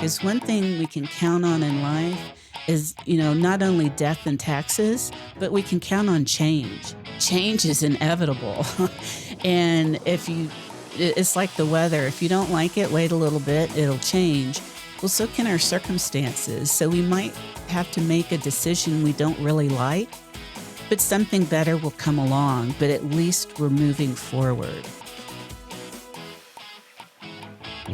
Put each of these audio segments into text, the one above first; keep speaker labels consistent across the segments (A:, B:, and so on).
A: Because one thing we can count on in life is, not only death and taxes, but we can count on change. Change is inevitable. And it's like the weather. If you don't like it, wait a little bit, it'll change. Well, so can our circumstances. So we might have to make a decision we don't really like, but something better will come along. But at least we're moving forward.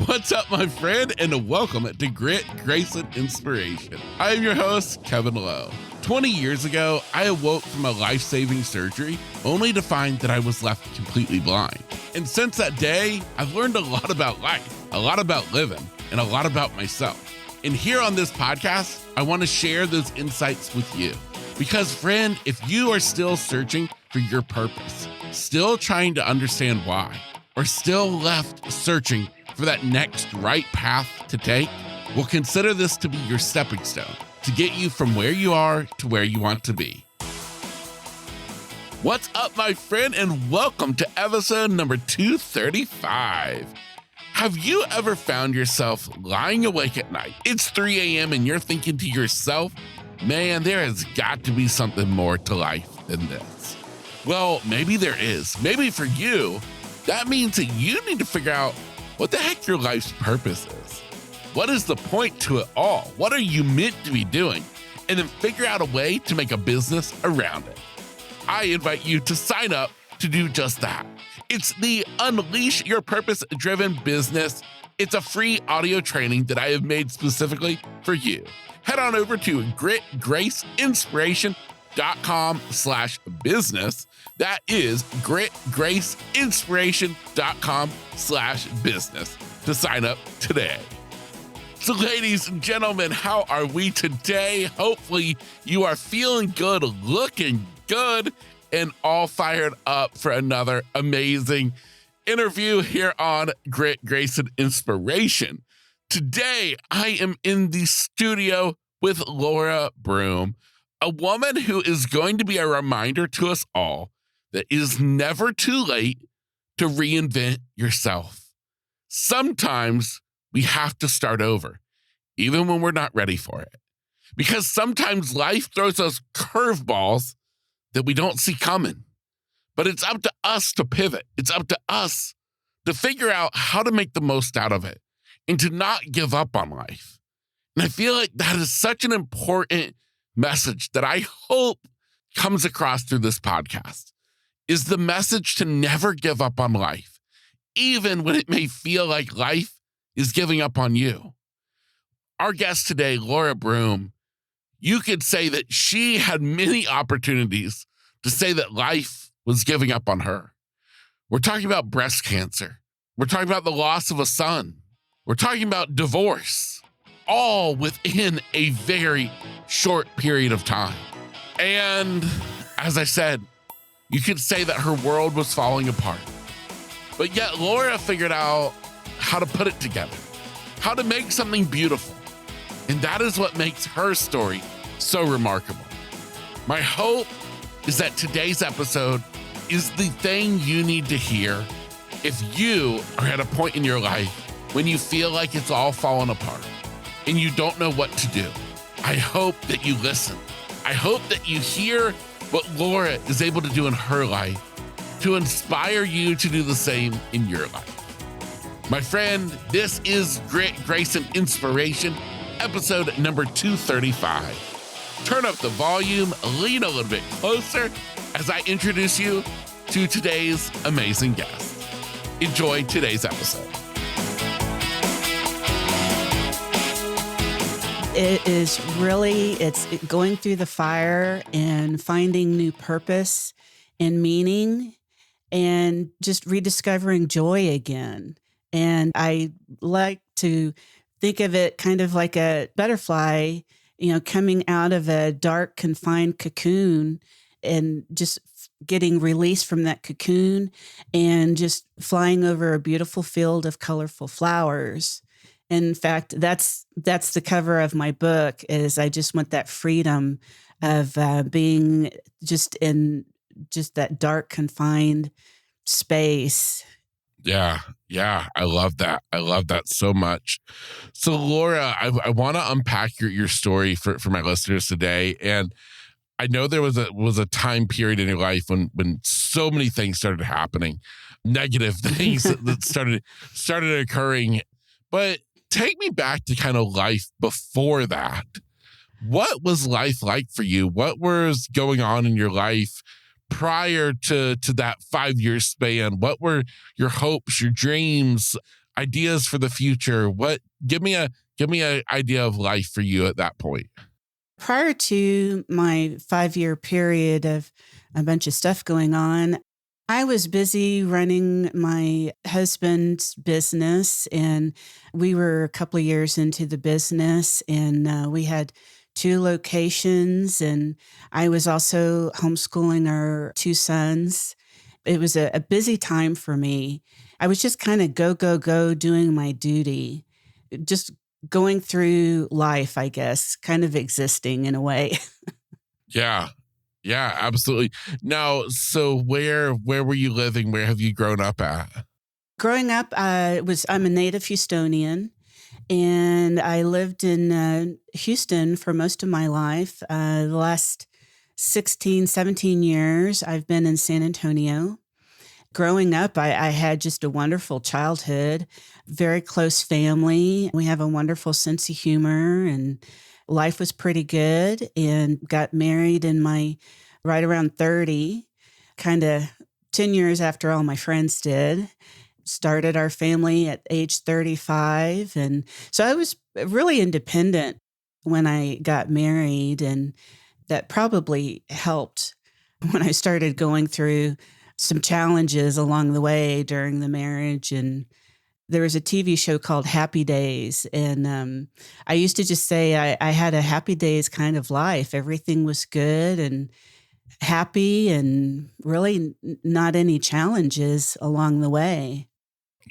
B: What's up, my friend, and welcome to Grit, Grace, and Inspiration. I am your host, Kevin Lowe. 20 years ago, I awoke from a life-saving surgery only to find that I was left completely blind. And since that day, I've learned a lot about life, a lot about living, and a lot about myself. And here on this podcast, I want to share those insights with you. Because, friend, if you are still searching for your purpose, still trying to understand why, or still left searching for that next right path to take, well, consider this to be your stepping stone to get you from where you are to where you want to be. What's up, my friend, and welcome to episode number 235. Have you ever found yourself lying awake at night? It's 3 a.m. and you're thinking to yourself, man, there has got to be something more to life than this. Well, maybe there is. Maybe for you, that means that you need to figure out what the heck your life's purpose is. What is the point to it all? What are you meant to be doing? And then figure out a way to make a business around it. I invite you to sign up to do just that. It's the Unleash Your Purpose-Driven Business. It's a free audio training that I have made specifically for you. Head on over to gritgraceinspiration.com/business. That is gritgraceinspiration.com/business to sign up today. So ladies and gentlemen, how are we today? Hopefully you are feeling good, looking good, and all fired up for another amazing interview here on Grit, Grace, and Inspiration. Today, I am in the studio with Laura Broome, a woman who is going to be a reminder to us all that it is never too late to reinvent yourself. Sometimes we have to start over, even when we're not ready for it. Because sometimes life throws us curveballs that we don't see coming. But it's up to us to pivot. It's up to us to figure out how to make the most out of it and to not give up on life. And I feel like that is such an important message that I hope comes across through this podcast, is the message to never give up on life, even when it may feel like life is giving up on you. Our guest today, Laura Broome, you could say that she had many opportunities to say that life was giving up on her. We're talking about breast cancer. We're talking about the loss of a son. We're talking about divorce, all within a very short period of time. And as I said, you could say that her world was falling apart. But yet Laura figured out how to put it together, how to make something beautiful. And that is what makes her story so remarkable. My hope is that today's episode is the thing you need to hear if you are at a point in your life when you feel like it's all falling apart and you don't know what to do. I hope that you listen. I hope that you hear what Laura is able to do in her life to inspire you to do the same in your life. My friend, this is Grit, Grace, and Inspiration, episode number 235. Turn up the volume, lean a little bit closer as I introduce you to today's amazing guest. Enjoy today's episode.
A: It's going through the fire and finding new purpose and meaning and just rediscovering joy again. And I like to think of it kind of like a butterfly, coming out of a dark, confined cocoon and just getting released from that cocoon and just flying over a beautiful field of colorful flowers. In fact, that's the cover of my book, is I just want that freedom of being just in just that dark, confined space
B: Yeah. Yeah. I love that. I love that so much. So Laura, I want to unpack your story for my listeners today. And I know there was a time period in your life when so many things started happening, negative things that started occurring. But take me back to kind of life before that. What was life like for you? What was going on in your life prior to that 5 year span? What were your hopes, your dreams, ideas for the future? What give me a idea of life for you at that point.
A: Prior to my 5 year period of a bunch of stuff going on, I was busy running my husband's business, and we were a couple of years into the business, and we had two locations, and I was also homeschooling our two sons. It was a busy time for me. I was just kind of go, go, go doing my duty, just going through life, I guess, kind of existing in a way.
B: Yeah. Yeah, absolutely. Now, so where were you living? Where have you grown up at?
A: Growing up, I'm a native Houstonian, and I lived in Houston for most of my life. The last 16, 17 years, I've been in San Antonio. Growing up, I had just a wonderful childhood, very close family. We have a wonderful sense of humor, and life was pretty good, and got married in my right around 30, kind of 10 years after all my friends did. Started our family at age 35. And so I was really independent when I got married, and that probably helped when I started going through some challenges along the way during the marriage. And there was a TV show called Happy Days. And I used to just say I had a happy days kind of life. Everything was good and happy, and really not any challenges along the way.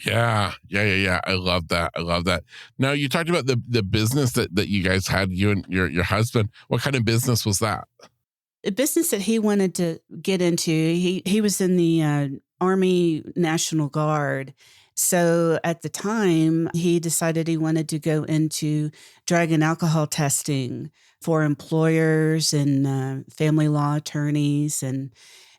B: Yeah, yeah, yeah, yeah. I love that. I love that. Now you talked about the business that you guys had, you and your husband. What kind of business was that?
A: A business that he wanted to get into, he was in the Army National Guard. So at the time, he decided he wanted to go into drug and alcohol testing for employers and family law attorneys. And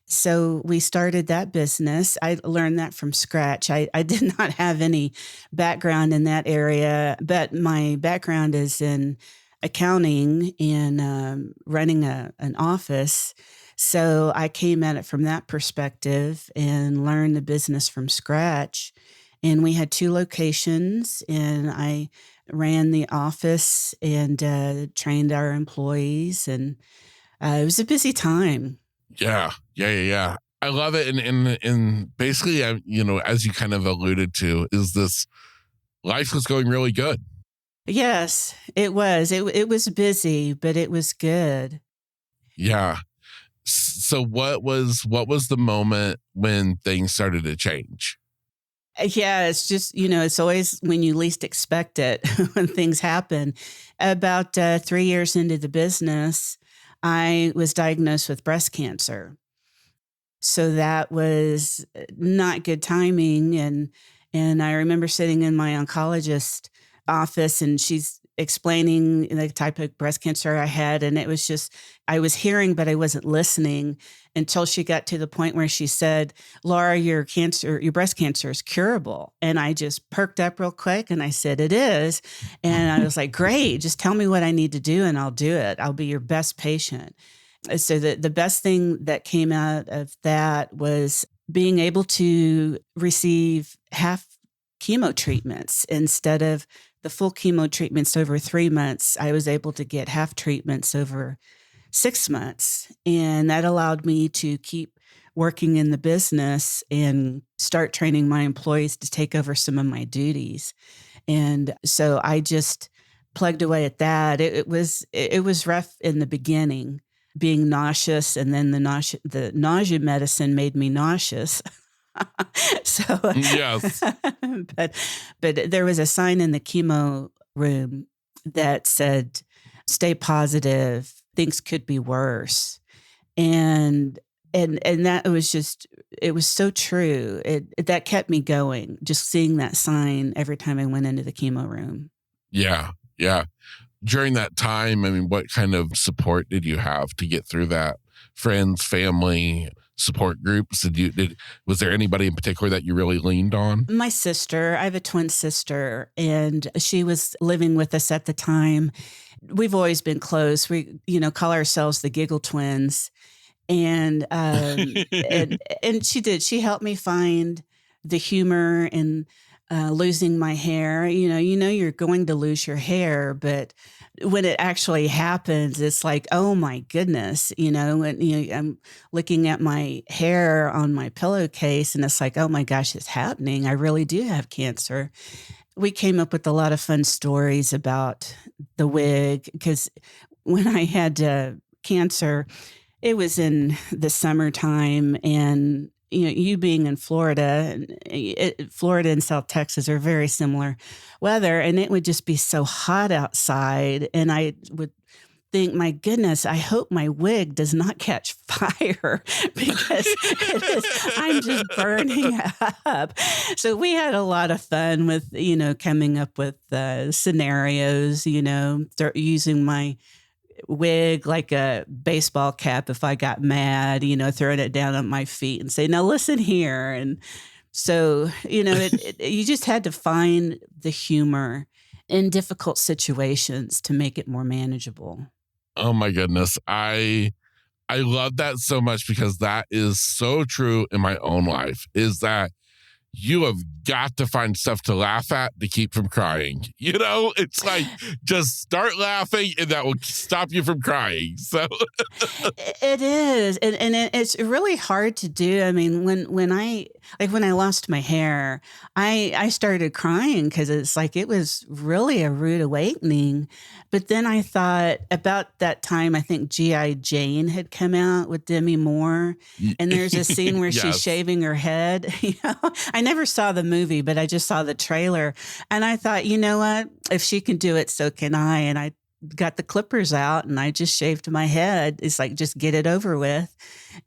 A: so we started that business. I learned that from scratch. I did not have any background in that area, but my background is in accounting and running an office. So I came at it from that perspective and learned the business from scratch. And we had two locations, and I ran the office and trained our employees. And it was a busy time.
B: Yeah, yeah, yeah, yeah. I love it. And basically, as you kind of alluded to, is this life was going really good.
A: Yes, it was. It was busy, but it was good.
B: Yeah. So what was the moment when things started to change?
A: Yeah, it's just, it's always when you least expect it when things happen. About 3 years into the business, I was diagnosed with breast cancer. So that was not good timing. And I remember sitting in my oncologist office, and she's explaining the type of breast cancer I had. And it was just, I was hearing, but I wasn't listening until she got to the point where she said, "Laura, your breast cancer is curable." And I just perked up real quick and I said, "It is." And I was like, "Great, just tell me what I need to do and I'll do it. I'll be your best patient." So the best thing that came out of that was being able to receive half chemo treatments instead of the full chemo treatments over 3 months. I was able to get half treatments over 6 months. And that allowed me to keep working in the business and start training my employees to take over some of my duties. And so I just plugged away at that. It was rough in the beginning, being nauseous, and then the nausea medicine made me nauseous. So,
B: Yes.
A: but there was a sign in the chemo room that said, "Stay positive. Things could be worse." And And that was just, it was so true. That kept me going, just seeing that sign every time I went into the chemo room.
B: Yeah. Yeah. During that time, I mean, what kind of support did you have to get through that? Friends, family, support groups? Was there anybody in particular that you really leaned on?
A: My sister, I have a twin sister, and she was living with us at the time. We've always been close. We, call ourselves the Giggle Twins. And and she did. She helped me find the humor in losing my hair. You're going to lose your hair, but when it actually happens, it's like, oh my goodness, and I'm looking at my hair on my pillowcase, and it's like, oh my gosh, it's happening. I really do have cancer. We came up with a lot of fun stories about the wig, because when I had cancer, it was in the summertime, and you being in Florida, Florida and South Texas are very similar weather, and it would just be so hot outside, and I would think, my goodness, I hope my wig does not catch fire because I'm just burning up. So we had a lot of fun with, coming up with scenarios, using my wig like a baseball cap if I got mad, throwing it down on my feet and say, now listen here. And so, you just had to find the humor in difficult situations to make it more manageable.
B: Oh my goodness. I love that so much, because that is so true in my own life, is that you have got to find stuff to laugh at to keep from crying. It's like, just start laughing and that will stop you from crying. So
A: it is. And it's really hard to do. I mean, when I lost my hair, I started crying because it's like, it was really a rude awakening. But then I thought about that time, I think G.I. Jane had come out with Demi Moore. And there's a scene where
B: Yes.
A: she's shaving her head. I never saw the movie, but I just saw the trailer. And I thought, you know what? If she can do it, so can I. And I got the clippers out and I just shaved my head. It's like, just get it over with.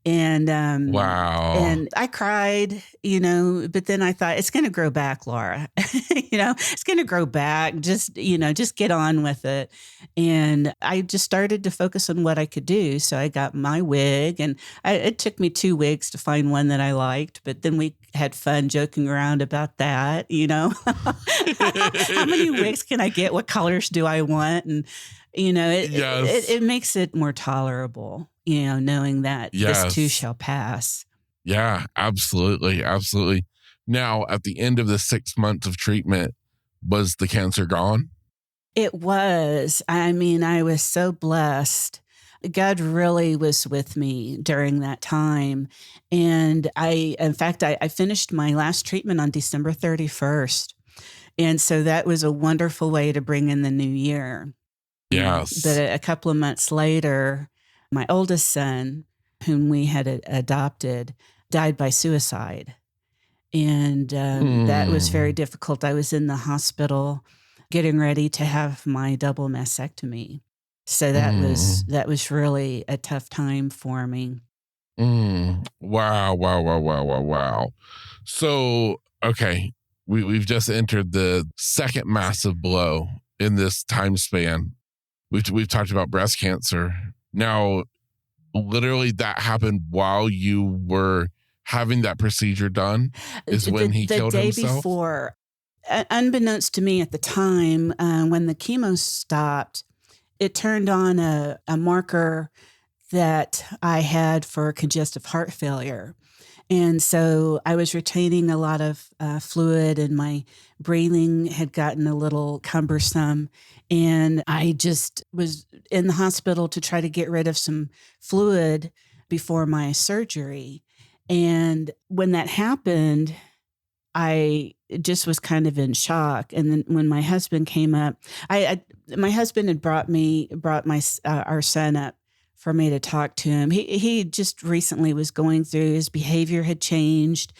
A: And
B: Wow.
A: and I cried, but then I thought, it's going to grow back, Laura. It's going to grow back. Just get on with it. And I just started to focus on what I could do. So I got my wig, and it took me 2 wigs to find one that I liked, but then we had fun joking around about that, how many wigs can I get? What colors do I want? And,
B: Yes.
A: it makes it more tolerable, knowing that
B: Yes.
A: this too shall pass.
B: Yeah, absolutely. Absolutely. Now, at the end of the 6 months of treatment, was the cancer gone?
A: It was. I mean, I was so blessed. God really was with me during that time. And in fact, I finished my last treatment on December 31st. And so that was a wonderful way to bring in the new year.
B: Yes.
A: But a couple of months later, my oldest son, whom we had adopted, died by suicide. And that was very difficult. I was in the hospital getting ready to have my double mastectomy. So that was really a tough time for me.
B: Wow, wow, wow, wow, wow, wow. So, okay, we've just entered the second massive blow in this time span. We've talked about breast cancer. Now, literally that happened while you were having that procedure done, is when he killed himself?
A: The day before, unbeknownst to me at the time, when the chemo stopped, it turned on a marker that I had for congestive heart failure. And so I was retaining a lot of fluid, and my breathing had gotten a little cumbersome. And I just was in the hospital to try to get rid of some fluid before my surgery. And when that happened, I just was kind of in shock. And then when my husband came up, my husband had brought our son up for me to talk to him. He just recently was going through, his behavior had changed,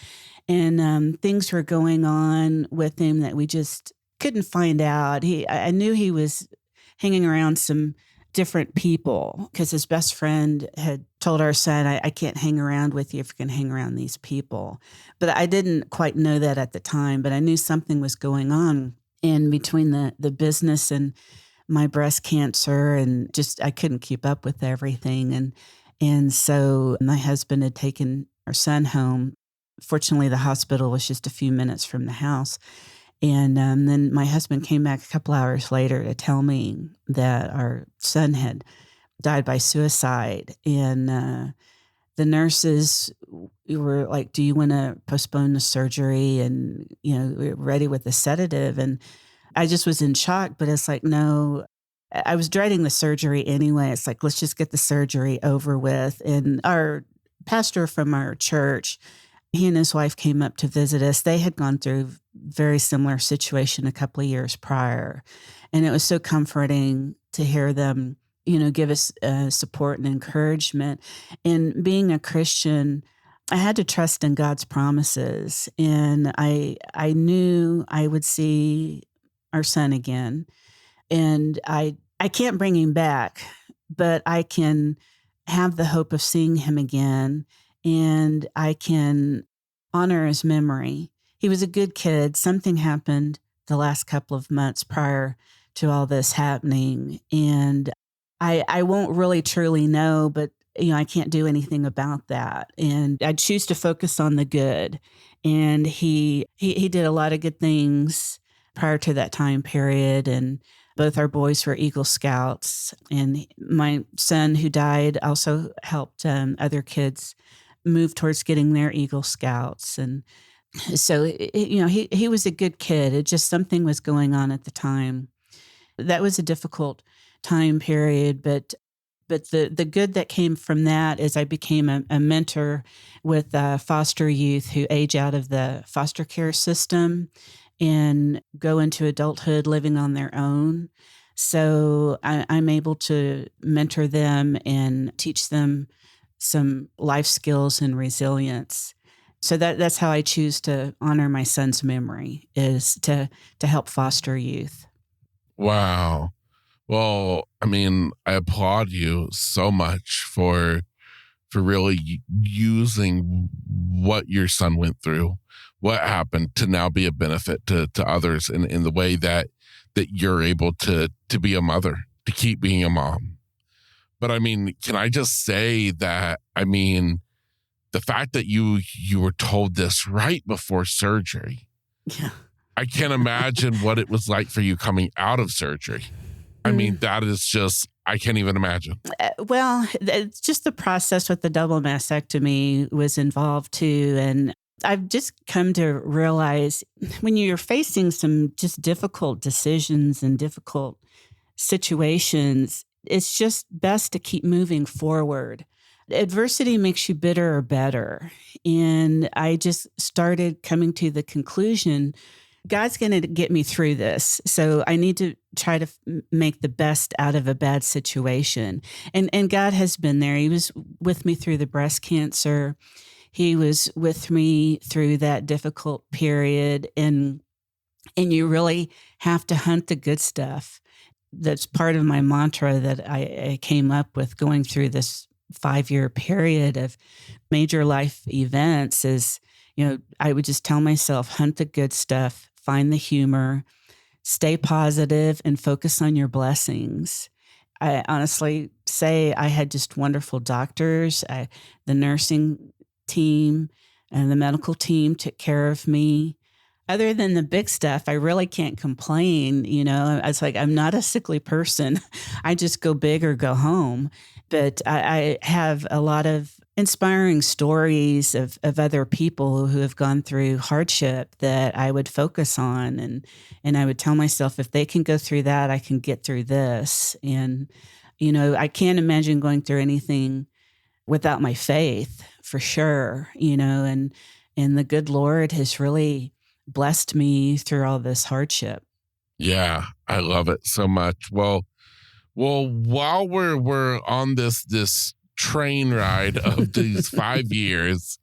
A: and things were going on with him that we just couldn't find out. I knew he was hanging around some different people, because his best friend had told our son, I can't hang around with you if you're going to hang around these people. But I didn't quite know that at the time, but I knew something was going on in between the business and my breast cancer, and just I couldn't keep up with everything. And so my husband had taken our son home. Fortunately, the hospital was just a few minutes from the house. And then my husband came back a couple hours later to tell me that our son had died by suicide. And the nurses were like, "Do you want to postpone the surgery?" And, we're ready with the sedative. And I just was in shock, but it's like, no, I was dreading the surgery anyway. It's like, let's just get the surgery over with. And our pastor from our church, he and his wife came up to visit us. They had gone through very similar situation a couple of years prior. And it was so comforting to hear them, give us support and encouragement. And being a Christian, I had to trust in God's promises. And I knew I would see our son again. And I can't bring him back, but I can have the hope of seeing him again, and I can honor his memory. He was a good kid. Something happened the last couple of months prior to all this happening, and I won't really truly know, but I can't do anything about that. And I choose to focus on the good. And he did a lot of good things prior to that time period. And both our boys were Eagle Scouts. And my son who died also helped other kids move towards getting their Eagle Scouts. And so, he was a good kid. It just something was going on at the time. That was a difficult time period, but the good that came from that is I became a mentor with foster youth who age out of the foster care system and go into adulthood living on their own. So I'm able to mentor them and teach them some life skills and resilience. So that's how I choose to honor my son's memory, is to help foster youth.
B: Wow. Well, I mean, I applaud you so much for really using what your son went through, what happened, to now be a benefit to others in the way that you're able to be a mother, to keep being a mom. But I mean, can I just say that, I mean, the fact that you were told this right before surgery,
A: Yeah.
B: I can't imagine what it was like for you coming out of surgery. I mean, that is just, I can't even imagine.
A: Well, it's just the process with the double mastectomy was involved too. And I've just come to realize when you're facing some just difficult decisions and difficult situations, it's just best to keep moving forward. Adversity makes you bitter or better. And I just started coming to the conclusion, God's going to get me through this. So I need to try to make the best out of a bad situation. And God has been there. He was with me through the breast cancer. He was with me through that difficult period. And you really have to hunt the good stuff. That's part of my mantra that I came up with going through this 5-year period of major life events is, I would just tell myself, hunt the good stuff, find the humor, stay positive, and focus on your blessings. I honestly say I had just wonderful doctors. The nursing team and the medical team took care of me. Other than the big stuff, I really can't complain. It's like, I'm not a sickly person. I just go big or go home. But I have a lot of inspiring stories of other people who have gone through hardship that I would focus on. And I would tell myself, if they can go through that, I can get through this. And, I can't imagine going through anything without my faith, for sure, and the good Lord has really blessed me through all this hardship.
B: Yeah, I love it so much. Well, while we're on this train ride of these 5 years,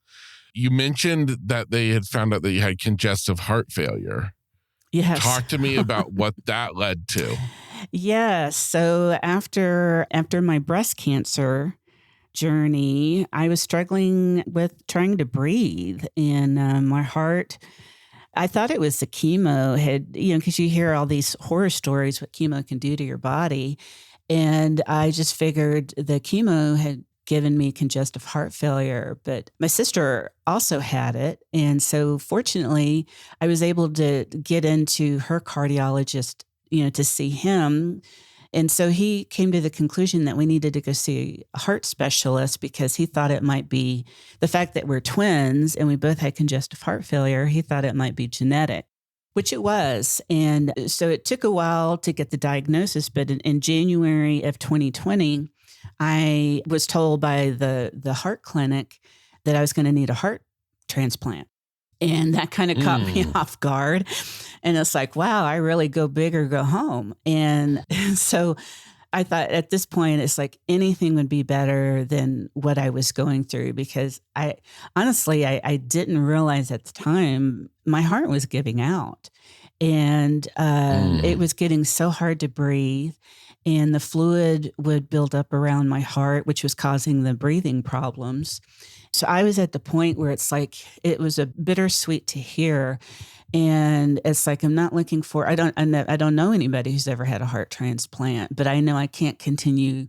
B: you mentioned that they had found out that you had congestive heart failure.
A: Yes.
B: Talk to me about what that led to.
A: Yeah. So after my breast cancer journey, I was struggling with trying to breathe, and my heart. I thought it was the chemo had, because you hear all these horror stories what chemo can do to your body, and I just figured the chemo had given me congestive heart failure. But my sister also had it, and so fortunately, I was able to get into her cardiologist, to see him, and so he came to the conclusion that we needed to go see a heart specialist because he thought it might be the fact that we're twins and we both had congestive heart failure. He thought it might be genetic, which it was. And so it took a while to get the diagnosis. But in January of 2020, I was told by the heart clinic that I was going to need a heart transplant. And that kind of caught me off guard. And it's like, wow, I really go big or go home. And so I thought at this point, it's like anything would be better than what I was going through, because I honestly, I didn't realize at the time my heart was giving out, and it was getting so hard to breathe. And the fluid would build up around my heart, which was causing the breathing problems. So I was at the point where it's like, it was a bittersweet to hear. And it's like, I'm not looking for, I don't know anybody who's ever had a heart transplant, but I know I can't continue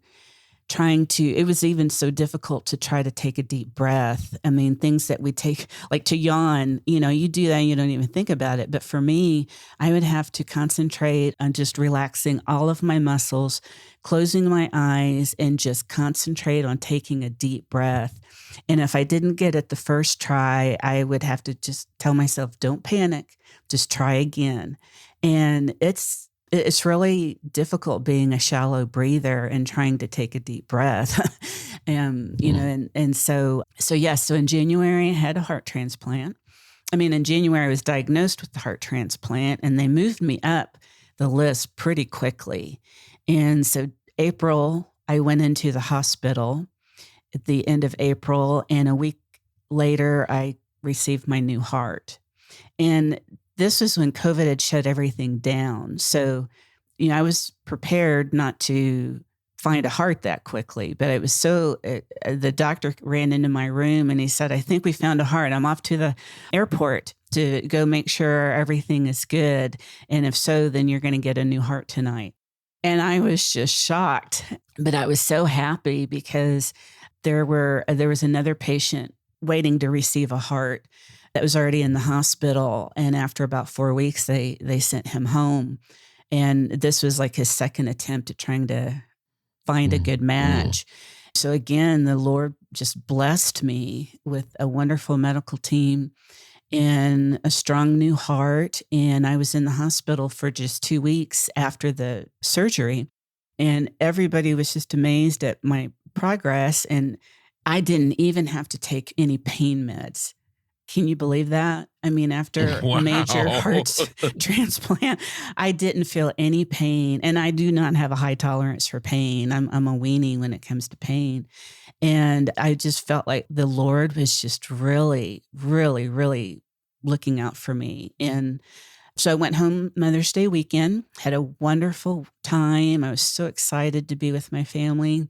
A: trying to, it was even so difficult to try to take a deep breath. I mean, things that we take, like to yawn, you do that and you don't even think about it. But for me, I would have to concentrate on just relaxing all of my muscles, closing my eyes, and just concentrate on taking a deep breath. And if I didn't get it the first try, I would have to just tell myself, don't panic, just try again. And it's really difficult being a shallow breather and trying to take a deep breath. So in January I had a heart transplant. In January I was diagnosed with the heart transplant, and they moved me up the list pretty quickly. And so April, I went into the hospital at the end of April, and a week later I received my new heart. And this was when COVID had shut everything down. So, I was prepared not to find a heart that quickly, but it was the doctor ran into my room and he said, I think we found a heart. I'm off to the airport to go make sure everything is good. And if so, then you're going to get a new heart tonight. And I was just shocked, but I was so happy because there was another patient waiting to receive a heart that was already in the hospital. And after about 4 weeks, they sent him home. And this was like his second attempt at trying to find a good match. So again, the Lord just blessed me with a wonderful medical team and a strong new heart. And I was in the hospital for just 2 weeks after the surgery. And everybody was just amazed at my progress. And I didn't even have to take any pain meds. Can you believe that? After
B: Wow.
A: major heart transplant, I didn't feel any pain. And I do not have a high tolerance for pain. I'm a weenie when it comes to pain. And I just felt like the Lord was just really, really, really looking out for me. And so I went home Mother's Day weekend, had a wonderful time. I was so excited to be with my family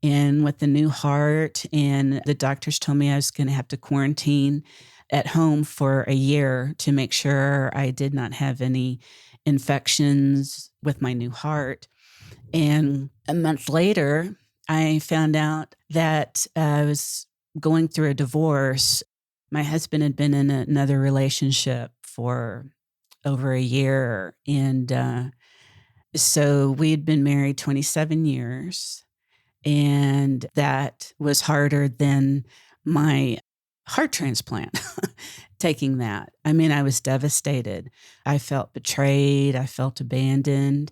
A: and with the new heart. And the doctors told me I was going to have to quarantine at home for a year to make sure I did not have any infections with my new heart. And a month later, I found out that I was going through a divorce. My husband had been in another relationship for over a year. And so we had been married 27 years. And that was harder than my heart transplant, taking that. I was devastated. I felt betrayed. I felt abandoned.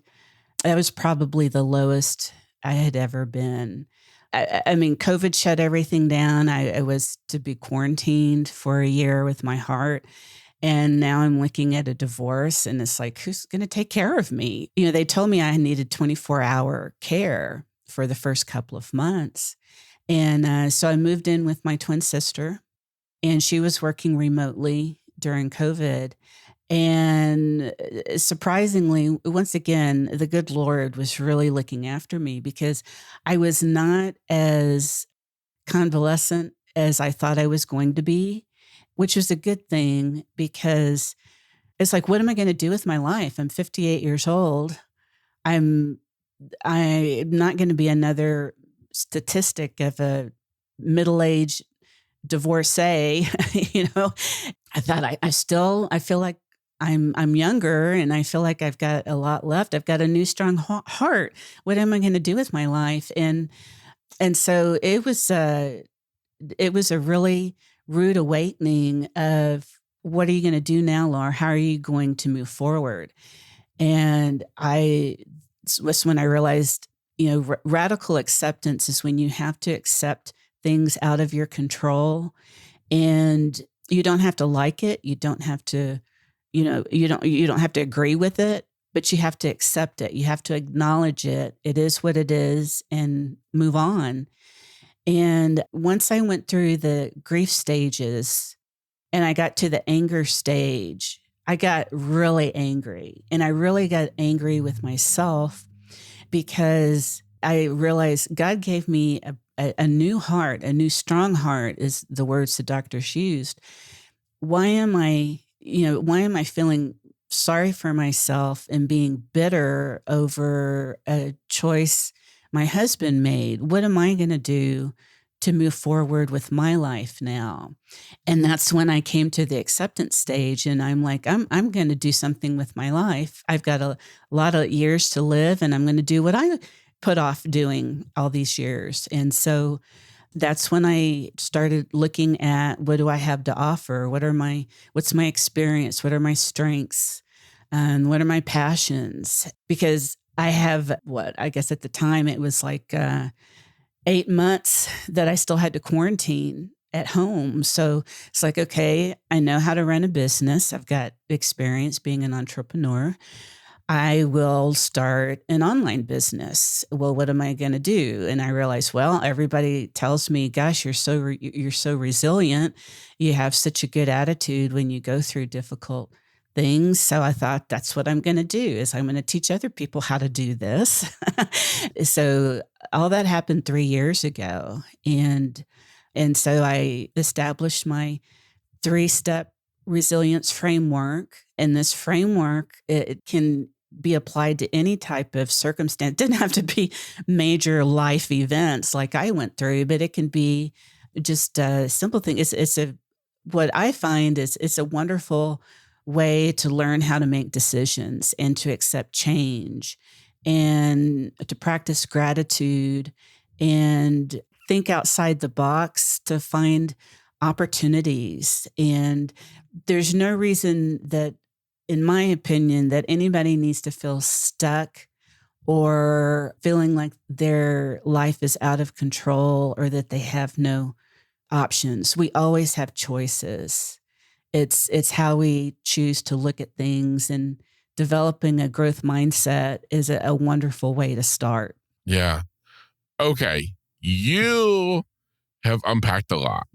A: That was probably the lowest I had ever been. COVID shut everything down. I was to be quarantined for a year with my heart. And now I'm looking at a divorce, and it's like, who's going to take care of me? They told me I needed 24-hour care for the first couple of months. And so I moved in with my twin sister, and she was working remotely during COVID. And surprisingly, once again, the good Lord was really looking after me because I was not as convalescent as I thought I was going to be, which was a good thing because it's like, what am I going to do with my life? I'm 58 years old. I'm not going to be another statistic of a middle-aged divorcee. I thought I feel like I'm younger and I feel like I've got a lot left. I've got a new strong heart. What am I going to do with my life? And so it was a really rude awakening of what are you going to do now, Laura? How are you going to move forward? And it was when I realized, radical acceptance is when you have to accept things out of your control, and you don't have to like it. You don't have to, you don't have to agree with it, but you have to accept it. You have to acknowledge it. It is what it is and move on. And once I went through the grief stages and I got to the anger stage, I got really angry, and I really got angry with myself because I realized God gave me a new heart, a new strong heart is the words the doctors used. Why am I feeling sorry for myself and being bitter over a choice my husband made? What am I going to do to move forward with my life now? And that's when I came to the acceptance stage, and I'm like, I'm going to do something with my life. I've got a lot of years to live, and I'm going to do what I put off doing all these years. And so that's when I started looking at what do I have to offer? What's my experience? What are my strengths? And what are my passions? Because I have I guess at the time it was like 8 months that I still had to quarantine at home. So it's like, okay, I know how to run a business. I've got experience being an entrepreneur. I will start an online business. Well, what am I going to do? And I realized, well, everybody tells me, gosh, you're so resilient. You have such a good attitude when you go through difficult things. So I thought that's what I'm going to do is I'm going to teach other people how to do this. So all that happened 3 years ago. And so I established my 3-step resilience framework. And this framework, it can be applied to any type of circumstance. It didn't have to be major life events like I went through, but it can be just a simple thing. What I find is it's a wonderful way to learn how to make decisions and to accept change and to practice gratitude and think outside the box to find opportunities. And there's no reason that, in my opinion, that anybody needs to feel stuck or feeling like their life is out of control or that they have no options. We always have choices. It's how we choose to look at things, and developing a growth mindset is a wonderful way to start.
B: Yeah. Okay. You have unpacked a lot.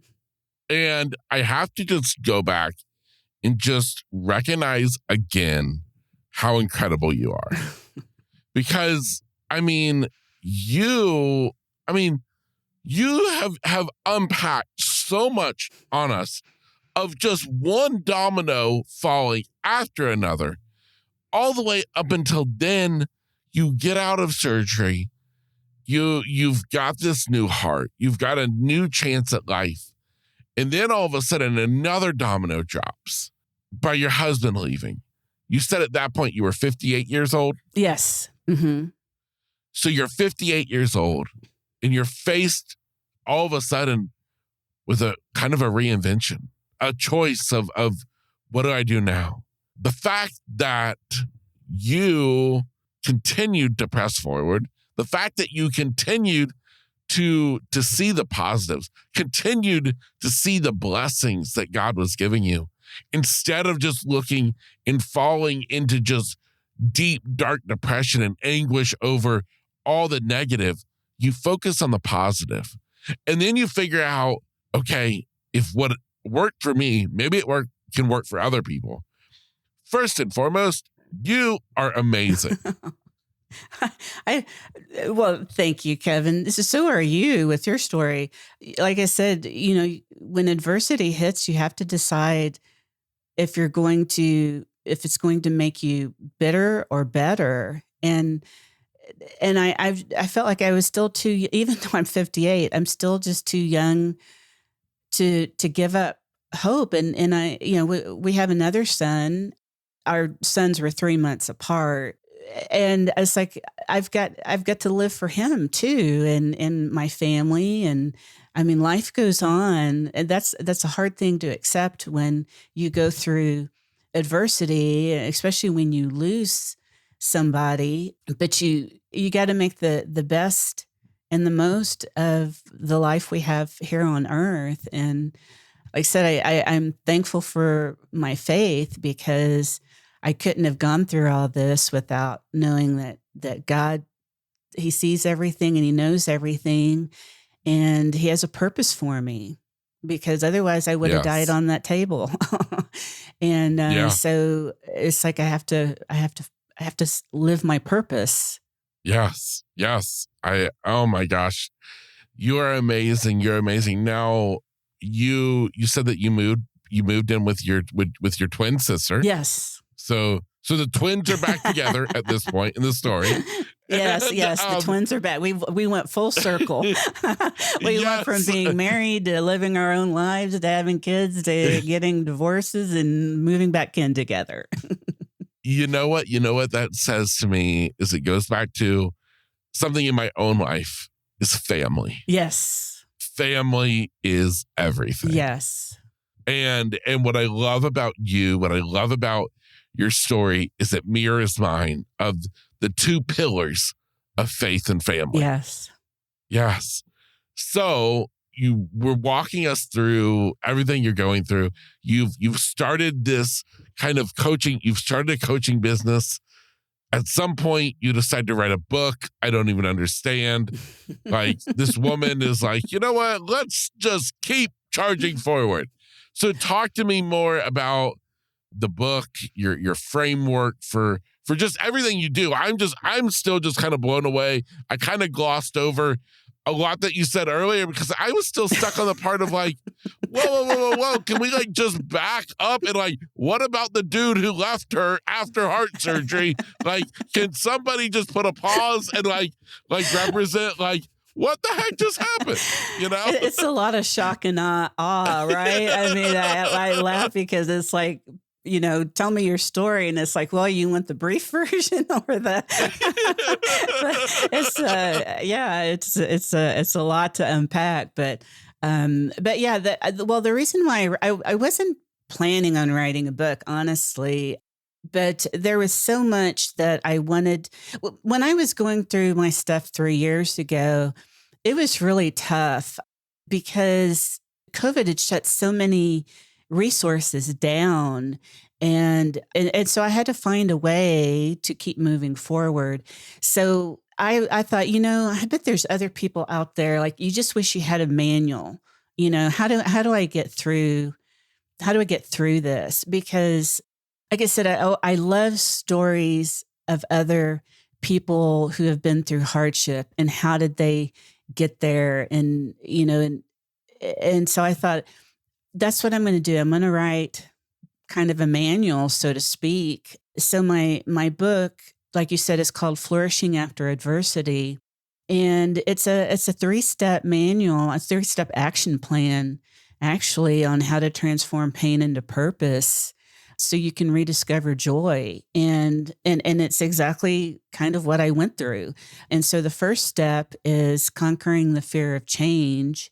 B: And I have to just go back and just recognize again how incredible you are. Because, you have unpacked so much on us of just one domino falling after another, all the way up until then you get out of surgery. You've got this new heart. You've got a new chance at life. And then all of a sudden, another domino drops by your husband leaving. You said at that point you were 58 years old?
A: Yes. Mm-hmm.
B: So you're 58 years old, and you're faced all of a sudden with a kind of a reinvention, a choice of what do I do now? The fact that you continued to press forward, the fact that you continued to see the positives, continued to see the blessings that God was giving you, instead of just looking and falling into just deep, dark depression and anguish over all the negative, you focus on the positive. And then you figure out, okay, if what worked for me, maybe can work for other people. first and foremost, you are amazing.
A: I well, thank you, Kevin. So are you with your story. Like I said, when adversity hits, you have to decide if it's going to make you bitter or better. And I felt like I was still too, even though I'm 58, I'm still just too young to give up hope. And we have another son. Our sons were 3 months apart. And it's like I've got to live for him too, and my family, and I mean life goes on, and that's a hard thing to accept when you go through adversity, especially when you lose somebody. But you got to make the best and the most of the life we have here on earth. And like I said, I'm thankful for my faith, because I couldn't have gone through all this without knowing that God, he sees everything and he knows everything, and he has a purpose for me, because otherwise I would have died
B: Yes.
A: on that table. And so it's like I have to live my purpose.
B: Yes. Oh my gosh. You are amazing. You're amazing. Now you said that you moved in with your twin sister.
A: Yes.
B: So the twins are back together at this point in the story.
A: Yes, the twins are back. We went full circle. We went from being married to living our own lives to having kids to getting divorces and moving back in together.
B: You know what that says to me is it goes back to something in my own life is family.
A: Yes.
B: Family is everything.
A: Yes.
B: And what I love about you, what I love about your story is it mirrors mine of the two pillars of faith and family.
A: Yes.
B: Yes. So you were walking us through everything you're going through. You've started this kind of coaching. You've started a coaching business. At some point, you decide to write a book. I don't even understand. Like, this woman is like, you know what? Let's just keep charging forward. So talk to me more about the book, your framework for just everything you do. I'm still just kind of blown away. I kind of glossed over a lot that you said earlier because I was still stuck on the part of like, whoa. Can we like just back up and like, what about the dude who left her after heart surgery? Like, can somebody just put a pause and like represent like, what the heck just happened? You know,
A: it's a lot of shock and awe, right? I mean, I laugh because it's like, tell me your story. And it's like, well, you want the brief version or the, it's a lot to unpack, but yeah, the reason why I wasn't planning on writing a book, honestly, but there was so much that I wanted. When I was going through my stuff 3 years ago, it was really tough because COVID had shut so many resources down. And so I had to find a way to keep moving forward. So I thought, I bet there's other people out there. Like, you just wish you had a manual, how do I get through this? Because like I said, I love stories of other people who have been through hardship and how did they get there. And so I thought, that's what I'm going to do. I'm going to write kind of a manual, so to speak. So my book, like you said, is called Flourishing After Adversity. And it's a 3-step manual, a 3-step action plan, actually, on how to transform pain into purpose so you can rediscover joy. And it's exactly kind of what I went through. And so the first step is conquering the fear of change.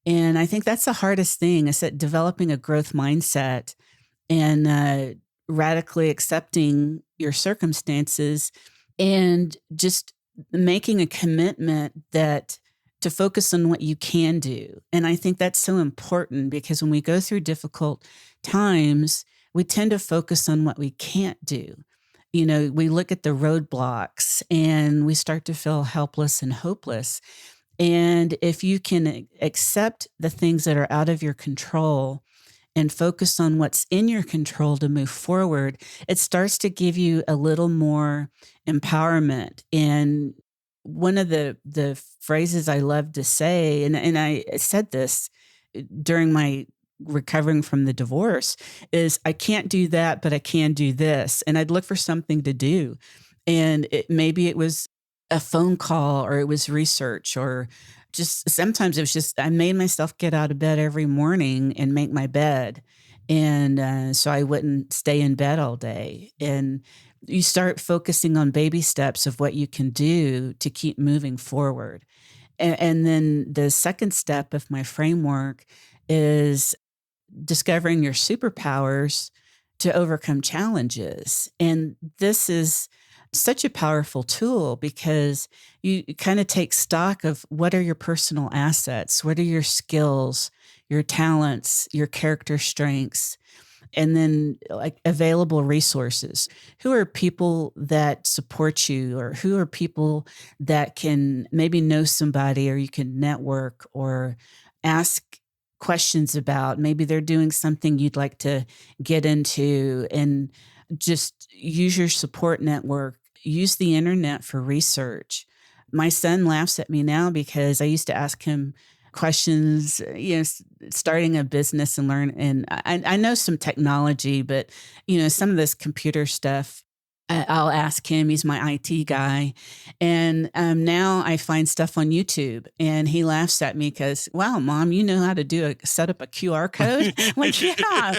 A: And I think that's the hardest thing, is that developing a growth mindset and radically accepting your circumstances and just making a commitment to focus on what you can do. And I think that's so important, because when we go through difficult times, we tend to focus on what we can't do. We look at the roadblocks and we start to feel helpless and hopeless. And if you can accept the things that are out of your control and focus on what's in your control to move forward, it starts to give you a little more empowerment. And one of the phrases I love to say, and I said this during my recovering from the divorce, is I can't do that, but I can do this. And I'd look for something to do. And maybe it was a phone call, or it was research, or just sometimes it was just I made myself get out of bed every morning and make my bed. And so I wouldn't stay in bed all day. And you start focusing on baby steps of what you can do to keep moving forward. And then the second step of my framework is discovering your superpowers to overcome challenges. And this is such a powerful tool because you kind of take stock of what are your personal assets, what are your skills, your talents, your character strengths, and then like available resources. Who are people that support you, or who are people that can maybe know somebody, or you can network or ask questions about. Maybe they're doing something you'd like to get into, and just use your support network. Use the internet for research. My son laughs at me now because I used to ask him questions, starting a business and learn. And I know some technology, but, some of this computer stuff, I'll ask him. He's my IT guy. And now I find stuff on YouTube, and he laughs at me because, wow, Mom, you know how to set up a QR code? I'm like, yeah,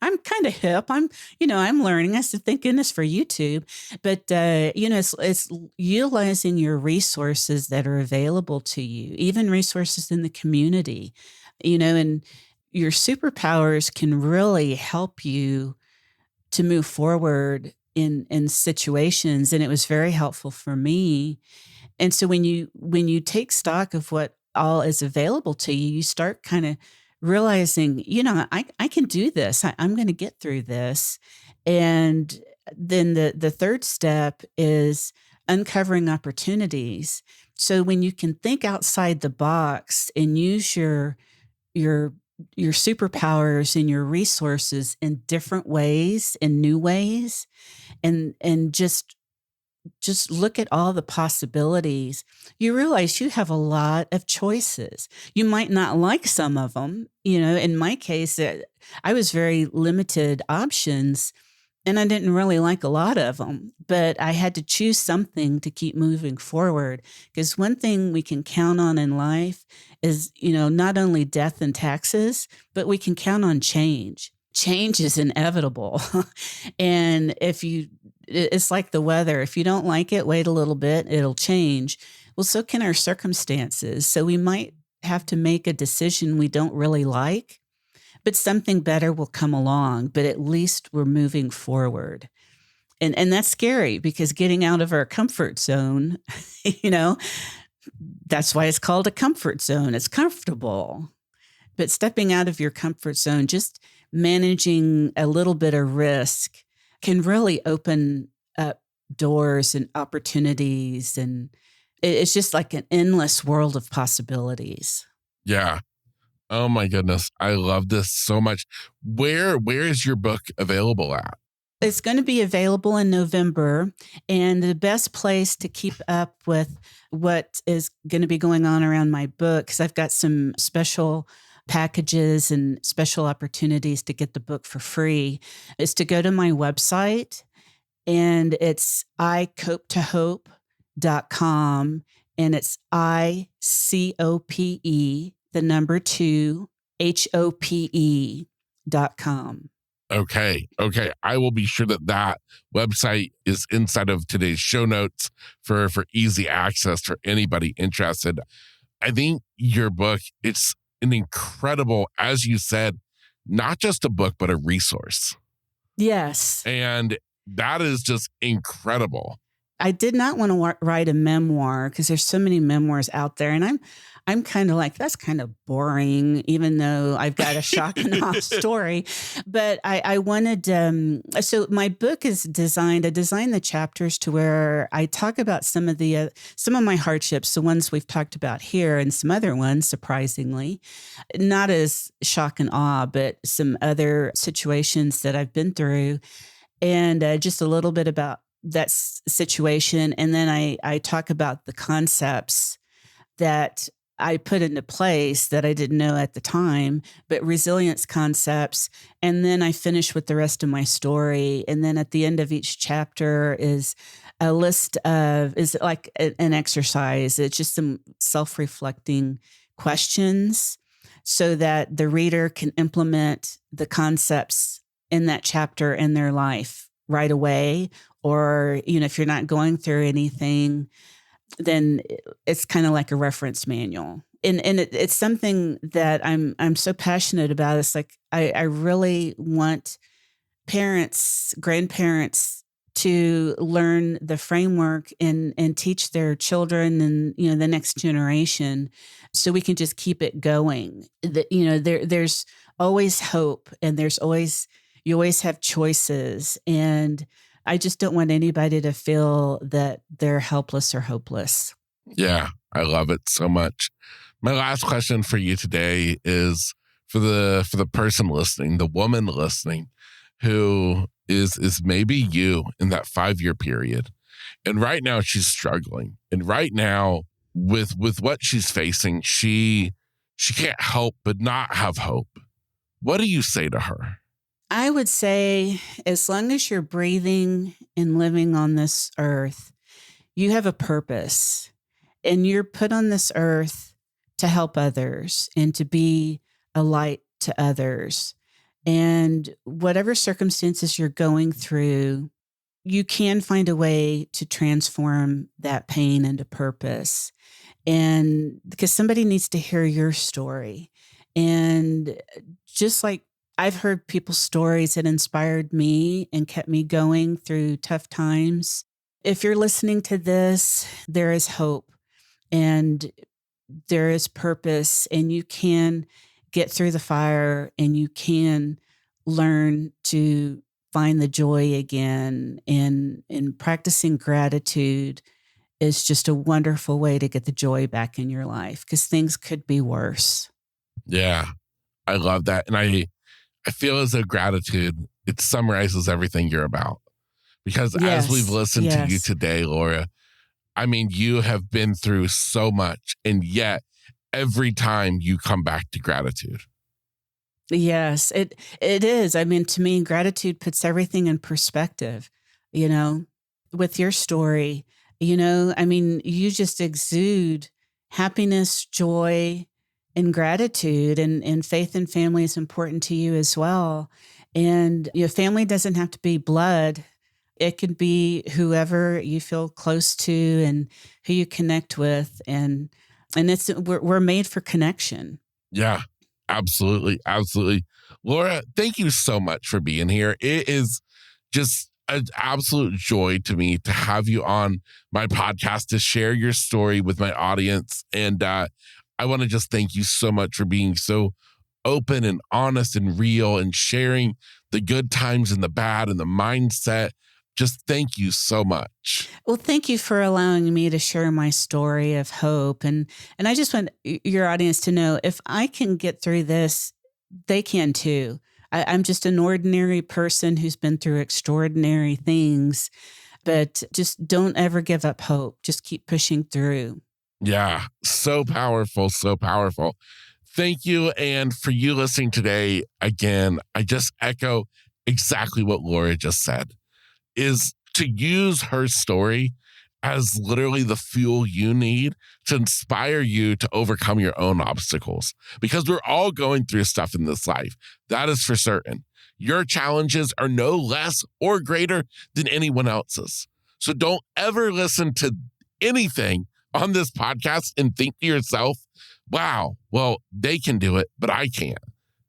A: I'm kind of hip. I'm learning. I said, thank goodness for YouTube. But, it's utilizing your resources that are available to you, even resources in the community, and your superpowers can really help you to move forward in situations. And it was very helpful for me. And so when you take stock of what all is available to you, you start kind of realizing, I can do this. I'm going to get through this. And then the third step is uncovering opportunities. So when you can think outside the box and use your superpowers and your resources in different ways, in new ways, and just look at all the possibilities, you realize you have a lot of choices. You might not like some of them. In my case, I was very limited options, and I didn't really like a lot of them, but I had to choose something to keep moving forward. Because one thing we can count on in life is, not only death and taxes, but we can count on change. Change is inevitable. And it's like the weather. If you don't like it, wait a little bit, it'll change. Well, so can our circumstances. So we might have to make a decision we don't really like, but something better will come along. But at least we're moving forward. And that's scary, because getting out of our comfort zone, that's why it's called a comfort zone. It's comfortable. But stepping out of your comfort zone, just managing a little bit of risk, can really open up doors and opportunities. And it's just like an endless world of possibilities.
B: Yeah. Oh my goodness. I love this so much. Where is your book available at?
A: It's going to be available in November. And the best place to keep up with what is going to be going on around my book, because I've got some special packages and special opportunities to get the book for free, is to go to my website. And it's icopetohope.com. And it's ICOPE, the number 2, HOPE.com.
B: Okay. I will be sure that website is inside of today's show notes for easy access for anybody interested. I think your book, it's an incredible, as you said, not just a book, but a resource.
A: Yes.
B: And that is just incredible.
A: I did not want to write a memoir because there's so many memoirs out there, and I'm kind of like, that's kind of boring, even though I've got a shock and awe story. But I wanted, so my book is designed, I designed the chapters to where I talk about some of my hardships, the ones we've talked about here, and some other ones, surprisingly, not as shock and awe, but some other situations that I've been through, and just a little bit about that situation. And then I talk about the concepts that I put into place that I didn't know at the time, but resilience concepts. And then I finish with the rest of my story. And then at the end of each chapter is a list is like an exercise. It's just some self-reflecting questions so that the reader can implement the concepts in that chapter in their life right away. Or, if you're not going through anything, then it's kind of like a reference manual. And it's something that I'm so passionate about. It's like, I really want parents, grandparents to learn the framework and teach their children and, the next generation, so we can just keep it going. There's always hope, and you always have choices. And I just don't want anybody to feel that they're helpless or hopeless.
B: Yeah, I love it so much. My last question for you today is for the person listening, the woman listening, who is maybe you in that 5-year period. And right now she's struggling. And right now with what she's facing, she can't help but not have hope. What do you say to her?
A: I would say, as long as you're breathing and living on this earth, you have a purpose, and you're put on this earth to help others and to be a light to others. And whatever circumstances you're going through, you can find a way to transform that pain into purpose. And because somebody needs to hear your story. And just like I've heard people's stories that inspired me and kept me going through tough times. If you're listening to this, there is hope and there is purpose, and you can get through the fire, and you can learn to find the joy again. And practicing gratitude is just a wonderful way to get the joy back in your life, because things could be worse.
B: Yeah, I love that. And I feel as though gratitude, it summarizes everything you're about. Because as we've listened to you today, Laura, I mean, you have been through so much, and yet every time you come back to gratitude.
A: Yes, it is. I mean, to me, gratitude puts everything in perspective, with your story, I mean, you just exude happiness, joy, and gratitude, and faith and family is important to you as well. And your family doesn't have to be blood. It could be whoever you feel close to and who you connect with. And we're made for connection.
B: Yeah, absolutely. Absolutely. Laura, thank you so much for being here. It is just an absolute joy to me to have you on my podcast to share your story with my audience. And I want to just thank you so much for being so open and honest and real and sharing the good times and the bad and the mindset. Just thank you so much.
A: Well, thank you for allowing me to share my story of hope. And I just want your audience to know, if I can get through this, they can too. I'm just an ordinary person who's been through extraordinary things, but just don't ever give up hope. Just keep pushing through.
B: Yeah, so powerful, so powerful. Thank you. And for you listening today, again, I just echo exactly what Laura just said, is to use her story as literally the fuel you need to inspire you to overcome your own obstacles. Because we're all going through stuff in this life. That is for certain. Your challenges are no less or greater than anyone else's. So don't ever listen to anything on this podcast and think to yourself, wow, well, they can do it, but I can't.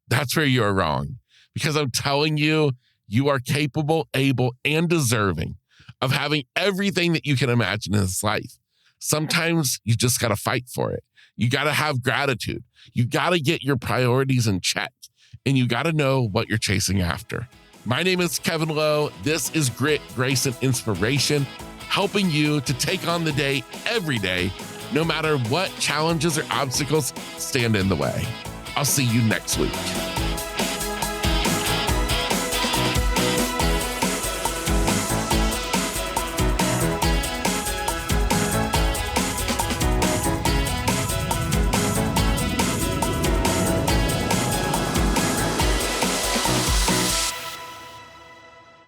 B: That's where you're wrong. Because I'm telling you, you are capable, able, and deserving of having everything that you can imagine in this life. Sometimes you just got to fight for it. You got to have gratitude. You got to get your priorities in check, and you got to know what you're chasing after. My name is Kevin Lowe. This is Grit, Grace, and Inspiration, helping you to take on the day every day, no matter what challenges or obstacles stand in the way. I'll see you next week.